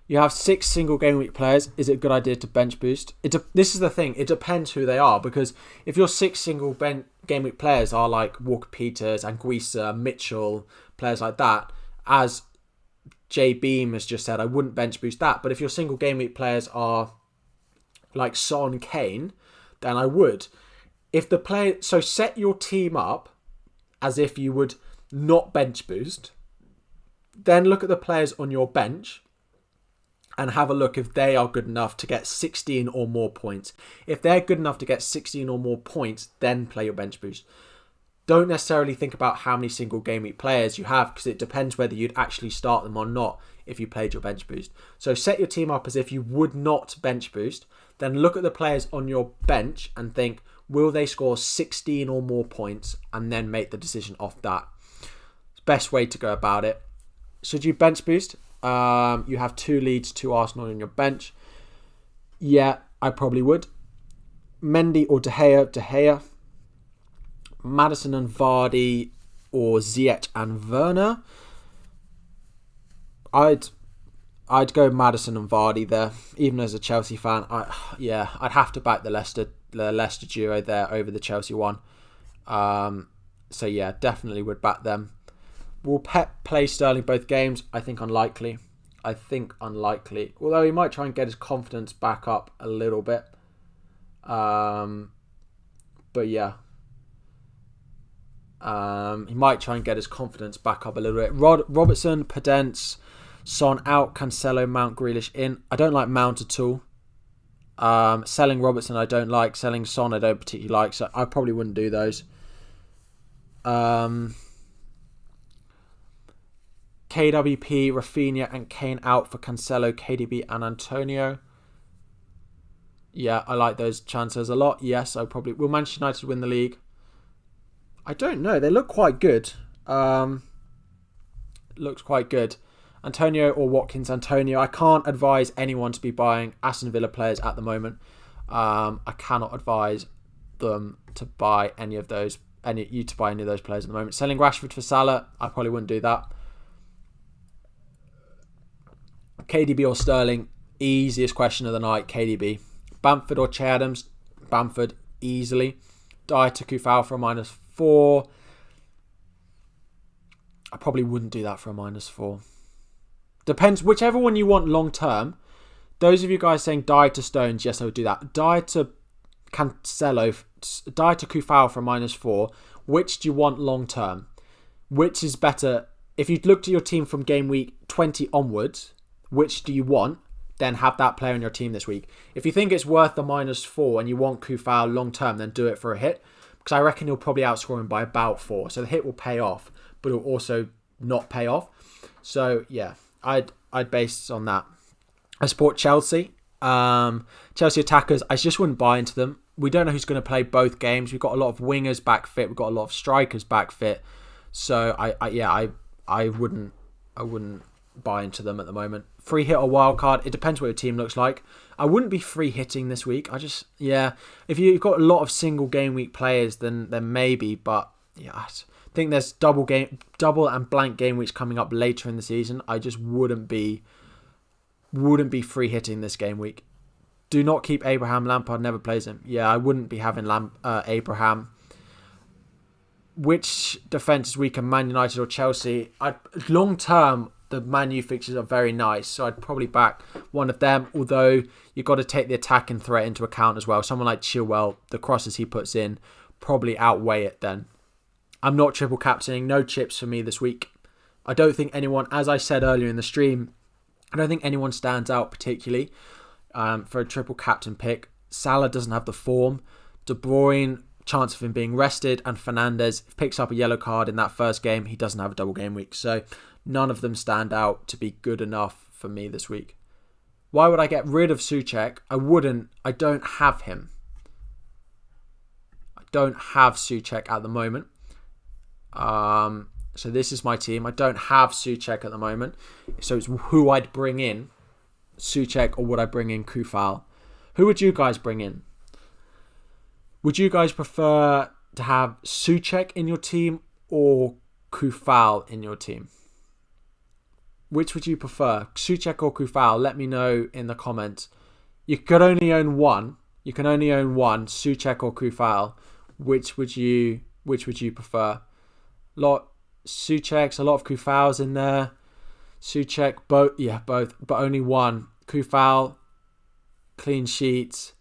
You have 6 single game week players. Is it a good idea to bench boost? This is the thing. It depends who they are, because if your 6 single game week players are like Walker-Peters, Anguissa, Mitchell, players like that, as J Beam has just said, I wouldn't bench boost that. But if your single game week players are like Son, Kane, then I would. So set your team up as if you would not bench boost. Then look at the players on your bench and have a look if they are good enough to get 16 or more points. If they're good enough to get 16 or more points, then play your bench boost. Don't necessarily think about how many single game week players you have, because it depends whether you'd actually start them or not if you played your bench boost. So set your team up as if you would not bench boost. Then look at the players on your bench and think, will they score 16 or more points? And then make the decision off that. It's the best way to go about it. Should you bench boost? You have 2 Leeds, 2 Arsenal on your bench. Yeah, I probably would. Mendy or De Gea? De Gea. Maddison and Vardy, or Ziyech and Werner? I'd go Maddison and Vardy there, even as a Chelsea fan. I'd have to back the Leicester duo there over the Chelsea one. So yeah, definitely would back them. Will Pep play Sterling both games? I think unlikely. Although he might try and get his confidence back up a little bit. But yeah. He might try and get his confidence back up a little bit. Robertson, Podence, Son out, Cancelo, Mount, Grealish in. I don't like Mount at all. Selling Robertson I don't like. Selling Son I don't particularly like, so I probably wouldn't do those. KWP, Rafinha and Kane out for Cancelo, KDB and Antonio. Yeah, I like those chances a lot. Yes, I probably will. Manchester United win the league? I don't know. They look quite good. Looks quite good. Antonio or Watkins? Antonio. I can't advise anyone to be buying Aston Villa players at the moment. I cannot advise them to buy any of those. You to buy any of those players at the moment. Selling Rashford for Salah? I probably wouldn't do that. KDB or Sterling? Easiest question of the night. KDB. Bamford or Che Adams? Bamford easily. Dyer to Kufal for a -4. I probably wouldn't do that for a -4. Depends whichever one you want long term. Those of you guys saying Dyer to Stones, yes, I would do that. Dyer to Cancelo, Dyer to Kufal for a -4. Which do you want long term? Which is better? If you looked at your team from game week 20 onwards, which do you want? Then have that player in your team this week. If you think it's worth the -4 and you want Kufal long term, then do it for a hit. Because I reckon he'll probably outscore him by about 4. So the hit will pay off, but it'll also not pay off. So yeah, I'd base on that. I support Chelsea. Chelsea attackers, I just wouldn't buy into them. We don't know who's going to play both games. We've got a lot of wingers back fit. We've got a lot of strikers back fit. So I wouldn't buy into them at the moment. Free hit or wild card, it depends what your team looks like. I wouldn't be free hitting this week. If you've got a lot of single game week players, then maybe. But yeah, I think there's double and blank game weeks coming up later in the season. I just wouldn't be free hitting this game week. Do not keep Abraham. Lampard never plays him. Yeah, I wouldn't be having Abraham. Which defence is weaker, Man United or Chelsea? Long term, the Man U fixtures are very nice, so I'd probably back one of them. Although you've got to take the attacking threat into account as well. Someone like Chilwell, the crosses he puts in probably outweigh it then. I'm not triple captaining. No chips for me this week. I don't think anyone, as I said earlier in the stream, I don't think anyone stands out particularly for a triple captain pick. Salah doesn't have the form. De Bruyne, chance of him being rested, and Fernandes picks up a yellow card in that first game. He doesn't have a double game week. So none of them stand out to be good enough for me this week. Why would I get rid of Souček? I wouldn't. I don't have him. I don't have Souček at the moment. So this is my team. I don't have Souček at the moment. So it's who I'd bring in. Souček, or would I bring in Kufal? Who would you guys bring in? Would you guys prefer to have Souček in your team or Kufal in your team? Which would you prefer, Souček or Kufal? Let me know in the comments. You could only own one. You can only own one, Souček or Kufal. Which would you prefer? Souček's, a lot of Kufals in there. Souček, both, but only one. Kufal, clean sheets.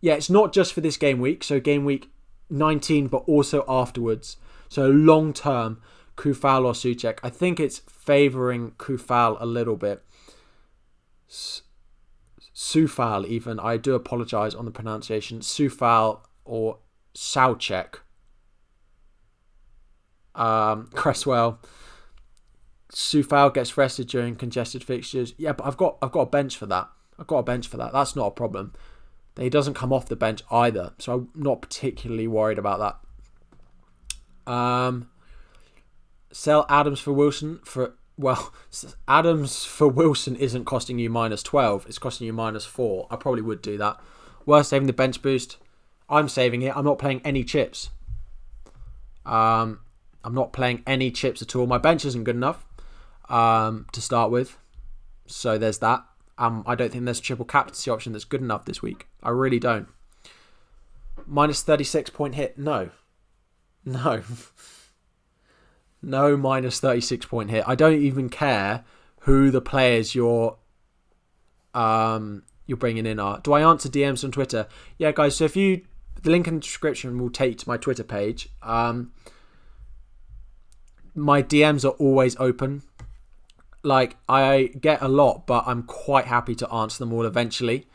Yeah, it's not just for this game week. So game week 19, but also afterwards. So long term, Kufal or Souček. I think it's favouring Kufal a little bit. Soufal even. I do apologise on the pronunciation. Soufal or Souček. Cresswell. Soufal gets rested during congested fixtures. Yeah, but I've got a bench for that. That's not a problem. He doesn't come off the bench either, so I'm not particularly worried about that. Sell Adams for Wilson Adams for Wilson isn't costing you -12. It's costing you -4. I probably would do that. Worth saving the bench boost. I'm saving it. I'm not playing any chips. I'm not playing any chips at all. My bench isn't good enough to start with. So there's that. I don't think there's a triple captaincy option that's good enough this week. I really don't. -36 point hit. No. No -36 point hit. I don't even care who the players you're bringing in are. Do I answer DMs on Twitter? Yeah, guys. So the link in the description will take you to my Twitter page. my DMs are always open. Like, I get a lot, but I'm quite happy to answer them all eventually.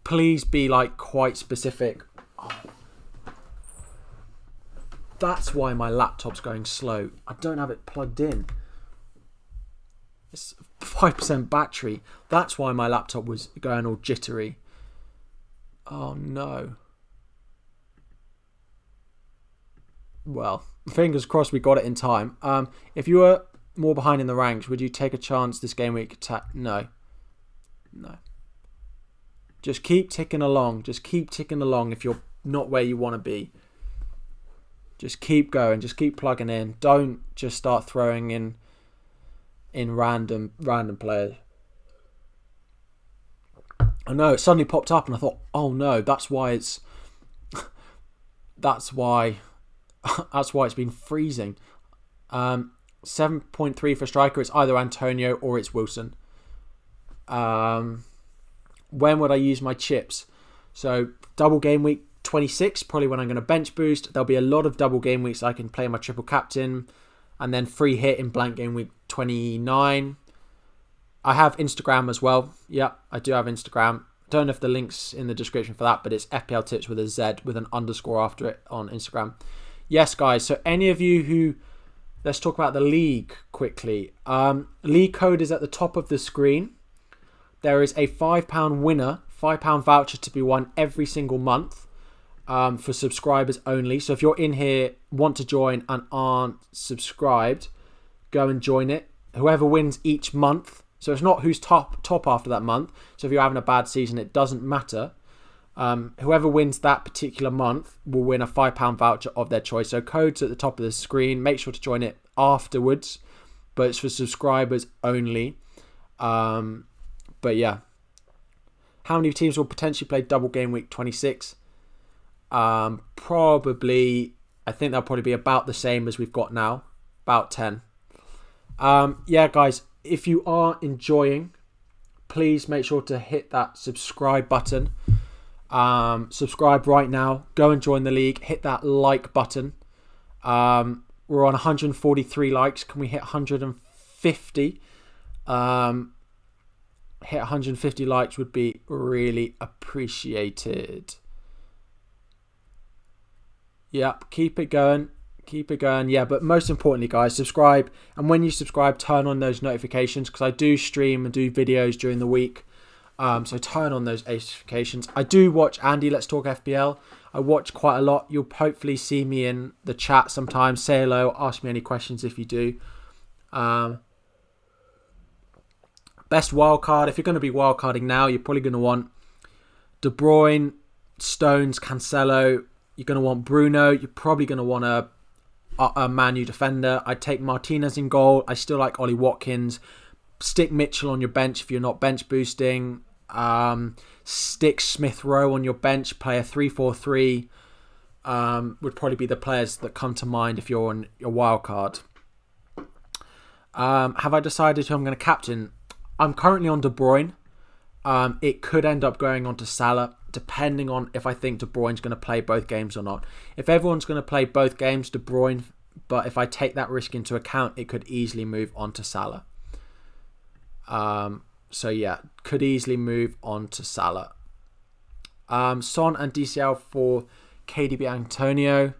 Please be like quite specific. Oh. That's why my laptop's going slow. I don't have it plugged in. It's 5% battery. That's why my laptop was going all jittery. Oh no. Well, fingers crossed we got it in time. If you were more behind in the ranks, would you take a chance this game week? No. Just keep ticking along. Just keep ticking along if you're not where you want to be. Just keep going. Just keep plugging in. Don't just start throwing in random players. I know, it suddenly popped up and I thought, oh no, that's why it's been freezing. 7.3 for striker. It's either Antonio or it's Wilson. When would I use my chips? So double game week 26, probably when I'm going to bench boost. There'll be a lot of double game weeks I can play my triple captain, and then free hit in blank game week 29. I have Instagram as well. Yeah, I do have Instagram. Don't know if the link's in the description for that, but it's FPL tips with a Z with an underscore after it on Instagram. Yes, guys. So any of you who, let's talk about the league quickly. League code is at the top of the screen. There is a £5 winner, £5 voucher to be won every single month for subscribers only. So if you're in here, want to join and aren't subscribed, go and join it. Whoever wins each month. So it's not who's top after that month. So if you're having a bad season, it doesn't matter. Whoever wins that particular month will win a £5 voucher of their choice. So code's at the top of the screen. Make sure to join it afterwards. But it's for subscribers only. But yeah. How many teams will potentially play double game week 26? Probably, I think that'll probably be about the same as we've got now. About 10. Yeah, guys. If you are enjoying, please make sure to hit that subscribe button. Subscribe right now. Go and join the league. Hit that like button. We're on 143 likes. Can we hit 150? Hit 150 likes would be really appreciated. Yep, keep it going. Keep it going. Yeah, but most importantly, guys, subscribe. And when you subscribe, turn on those notifications, because I do stream and do videos during the week. So turn on those notifications. I do watch Andy Let's Talk FPL. I watch quite a lot. You'll hopefully see me in the chat sometimes. Say hello. Ask me any questions if you do. Best wildcard. If you're going to be wildcarding now, you're probably going to want De Bruyne, Stones, Cancelo. You're going to want Bruno. You're probably going to want a Man U defender. I'd take Martinez in goal. I still like Ollie Watkins. Stick Mitchell on your bench if you're not bench boosting. Stick Smith Rowe on your bench. Play a 3-4-3. Would probably be the players that come to mind if you're on your wild card. Have I decided who I'm going to captain? I'm currently on De Bruyne. It could end up going on to Salah, depending on if I think De Bruyne's going to play both games or not. If everyone's going to play both games, De Bruyne. But if I take that risk into account, it could easily move on to Salah. So yeah, could easily move on to Salah. Son and DCL for KDB Antonio.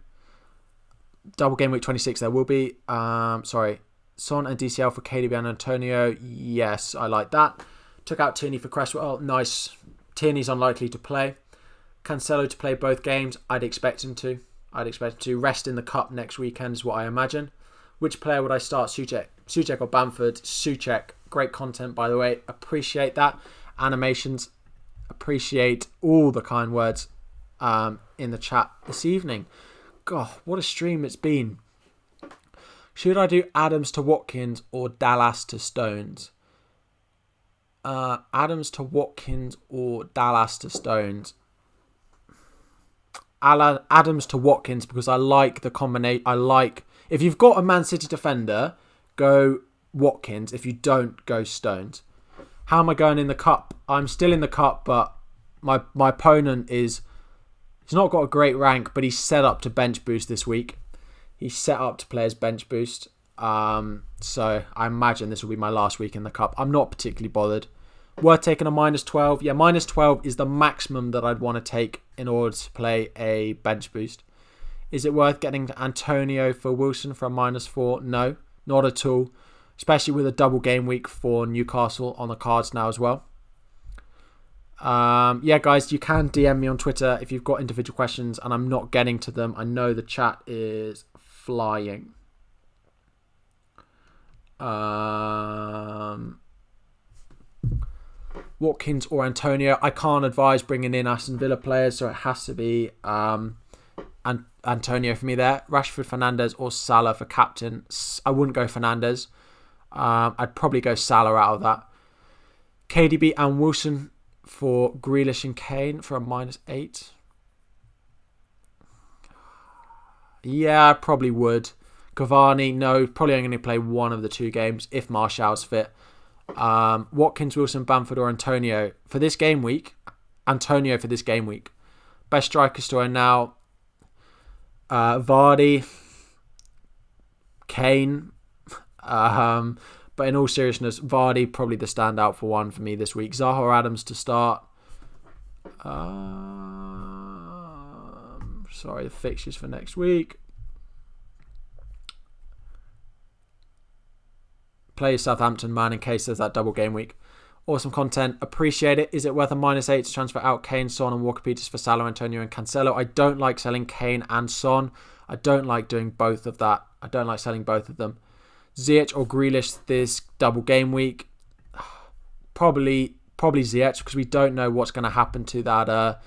Double game week 26 there will be. Son and DCL for KDB and Antonio. Yes, I like that. Took out Tierney for Cresswell. Nice. Tierney's unlikely to play. Cancelo to play both games. I'd expect him to. Rest in the cup next weekend is what I imagine. Which player would I start? Souček or Bamford? Souček. Great content, by the way. Appreciate that. Animations. Appreciate all the kind words in the chat this evening. God, what a stream it's been. Should I do Adams to Watkins or Dallas to Stones? Adams to Watkins or Dallas to Stones? Adams to Watkins, because I like the combination. If you've got a Man City defender, go Watkins. If you don't, go Stones. How am I going in the cup? I'm still in the cup, but my opponent he's not got a great rank, but he's set up to bench boost this week. He's set up to play his bench boost. So I imagine this will be my last week in the cup. I'm not particularly bothered. Worth taking a -12. Yeah, -12 is the maximum that I'd want to take in order to play a bench boost. Is it worth getting Antonio for Wilson for a -4? No, not at all. Especially with a double game week for Newcastle on the cards now as well. Yeah, guys, you can DM me on Twitter if you've got individual questions and I'm not getting to them. I know the chat is flying. Watkins or Antonio. I can't advise bringing in Aston Villa players, so it has to be Antonio for me there. Rashford, Fernandes or Salah for captain. I wouldn't go Fernandes. I'd probably go Salah out of that. KDB and Wilson for Grealish and Kane for a -8. Yeah, I probably would. Cavani, no, probably only going to play one of the 2 games if Martial's fit. Watkins, Wilson, Bamford or Antonio for this game week. Antonio for this game week. Best striker story now. Vardy, Kane. But in all seriousness, Vardy probably the standout for one for me this week. Zaha or Adams to start. Sorry, the fixtures for next week. Play Southampton, man, in case there's that double game week. Awesome content. Appreciate it. Is it worth a -8 to transfer out Kane, Son and Walker Peters for Salah, Antonio and Cancelo? I don't like selling Kane and Son. I don't like doing both of that. I don't like selling both of them. Ziyech or Grealish this double game week? Probably Ziyech, because we don't know what's going to happen to that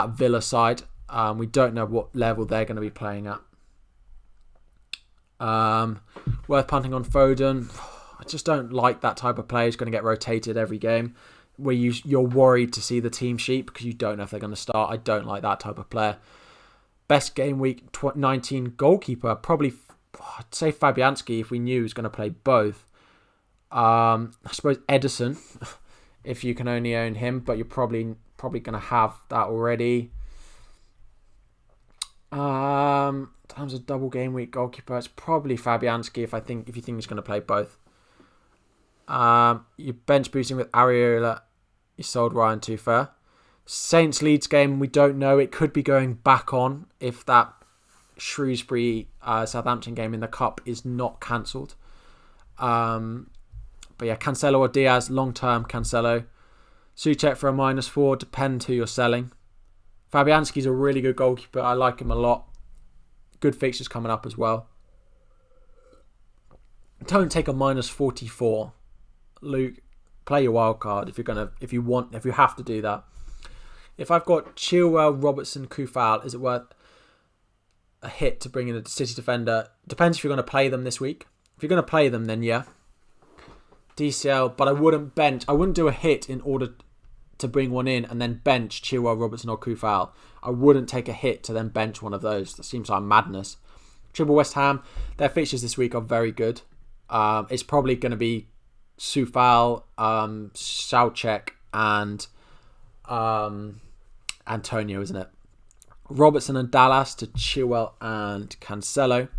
Villa side. We don't know what level they're going to be playing at. Worth punting on Foden. I just don't like that type of player who's going to get rotated every game, where you're worried to see the team sheet because you don't know if they're going to start. I don't like that type of player. Best game week 19 goalkeeper, probably I'd say Fabianski if we knew he was going to play both. I suppose Edison, if you can only own him, but you're probably going to have that already. In terms of double game week goalkeeper, it's probably Fabianski if you think he's going to play both. You're bench boosting with Areola. You sold Ryan too fair. Saints Leeds game, we don't know. It could be going back on if that Shrewsbury Southampton game in the cup is not cancelled. But yeah, Cancelo or Diaz, long term Cancelo. Souček for a -4, depends who you're selling. Fabianski's a really good goalkeeper. I like him a lot. Good fixtures coming up as well. Don't take a -44. Luke, play your wild card if you have to do that. If I've got Chilwell, Robertson, Kufal, is it worth a hit to bring in a City defender? Depends if you're going to play them this week. If you're going to play them, then yeah. DCL, but I wouldn't do a hit in order to bring one in and then bench Chilwell, Robertson or Kufal. I wouldn't take a hit to then bench one of those. That seems like madness. Triple West Ham, their fixtures this week are very good. It's probably going to be Sufal, Souček and Antonio, isn't it? Robertson and Dallas to Chilwell and Cancelo.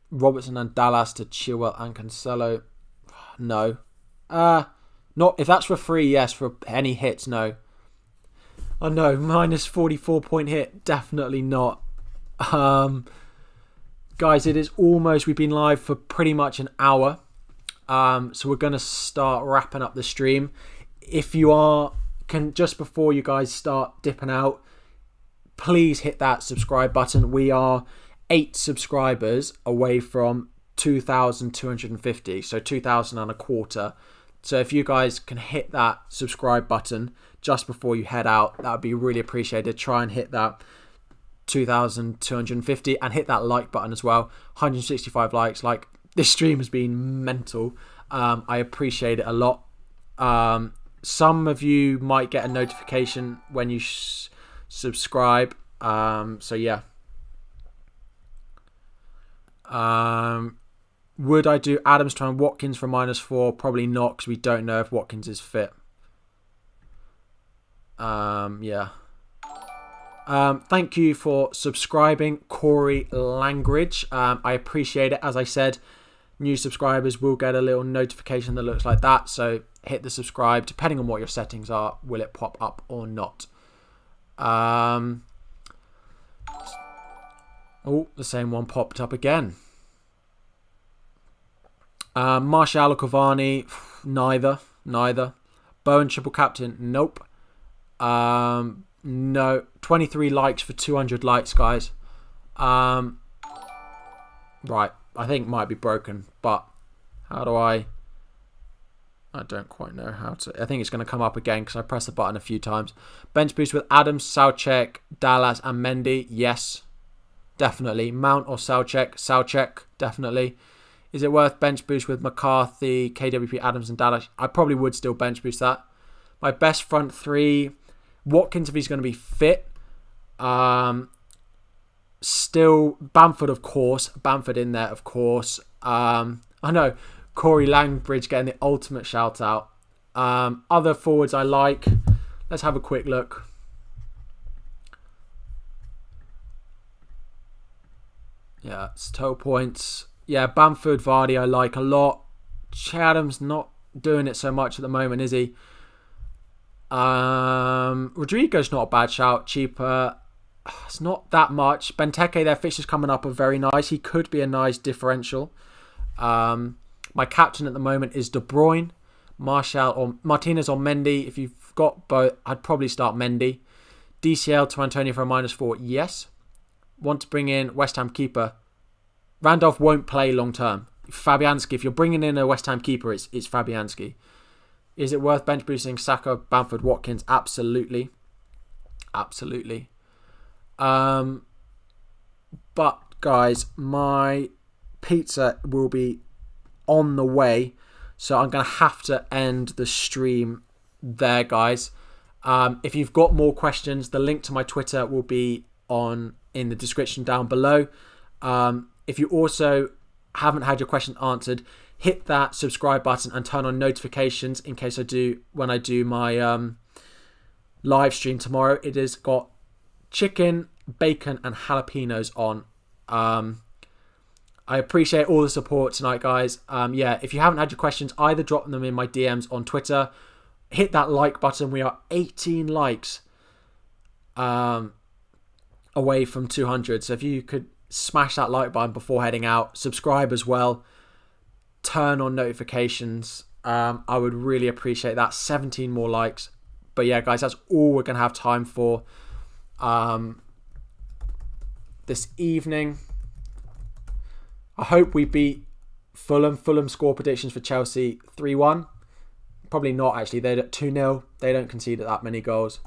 Robertson and Dallas to Chilwell and Cancelo. No. Not if that's for free, yes. For any hits, no. Oh no, -44 point hit. Definitely not. Guys, it is almost, we've been live for pretty much an hour. So we're going to start wrapping up the stream. If you just before you guys start dipping out, please hit that subscribe button. We are 8 subscribers away from 2,250. So 2,000 and a quarter. So if you guys can hit that subscribe button just before you head out, that would be really appreciated. Try and hit that 2,250 and hit that like button as well. 165 likes. Like, this stream has been mental. I appreciate it a lot. Some of you might get a notification when you subscribe. So yeah. Would I do Adams trying Watkins for -4? Probably not, because we don't know if Watkins is fit. Yeah. Thank you for subscribing, Corey Langridge. I appreciate it. As I said, new subscribers will get a little notification that looks like that. So hit the subscribe. Depending on what your settings are, will it pop up or not? Oh, the same one popped up again. Martial Cavani, neither. Bowen triple captain, nope. No, 23 likes for 200 likes, guys. Right, I think it might be broken, but how do I don't quite know how to. I think it's going to come up again because I pressed the button a few times. Bench boost with Adams, Soucek, Dallas, and Mendy. Yes, definitely. Mount or Soucek? Soucek, definitely. Is it worth bench boost with McCarthy, KWP, Adams, and Dallas? I probably would still bench boost that. My best front three. Watkins, if he's going to be fit. Still, Bamford, of course. Bamford in there, of course. I know, Corey Langbridge getting the ultimate shout out. Other forwards I like. Let's have a quick look. Yeah, it's total points. Yeah, Bamford, Vardy I like a lot. Chatham's not doing it so much at the moment, is he? Rodrigo's not a bad shout. Cheaper. It's not that much. Benteke, their fixtures coming up are very nice. He could be a nice differential. My captain at the moment is De Bruyne, Martial or Martinez or Mendy. If you've got both, I'd probably start Mendy. DCL to Antonio for a -4. Yes. Want to bring in West Ham keeper. Randolph won't play long term. Fabianski. If you're bringing in a West Ham keeper, it's Fabianski. Is it worth bench boosting Saka, Bamford, Watkins? Absolutely. Absolutely. But, guys, my pizza will be on the way. So I'm going to have to end the stream there, guys. If you've got more questions, the link to my Twitter will be in the description down below. If you also haven't had your question answered, hit that subscribe button and turn on notifications in case when I do my live stream tomorrow. It has got chicken, bacon and jalapenos on. I appreciate all the support tonight, guys. If you haven't had your questions, either drop them in my DMs on Twitter. Hit that like button. We are 18 likes away from 200. So if you could smash that like button before heading out, subscribe as well. Turn on notifications. I would really appreciate that. 17 more likes. But yeah, guys, that's all we're going to have time for this evening. I hope we beat Fulham. Fulham score predictions for Chelsea 3-1. Probably not, actually. They're at 2-0. They don't concede that many goals.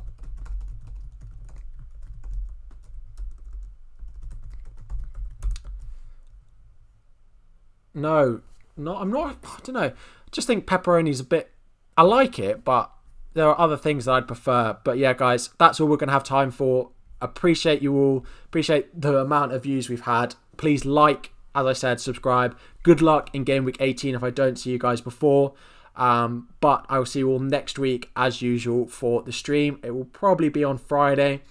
No. I'm not. I don't know. I just think pepperoni's a bit. I like it, but there are other things that I'd prefer. But yeah, guys, that's all we're going to have time for. Appreciate you all. Appreciate the amount of views we've had. Please like, as I said, subscribe. Good luck in Game Week 18 if I don't see you guys before. But I will see you all next week as usual for the stream. It will probably be on Friday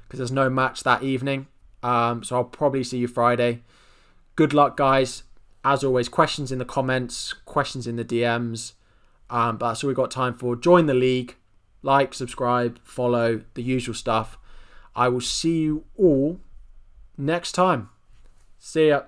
because there's no match that evening. So I'll probably see you Friday. Good luck, guys. As always, questions in the comments, questions in the DMs. But that's all we've got time for. Join the league. Like, subscribe, follow, the usual stuff. I will see you all next time. See ya.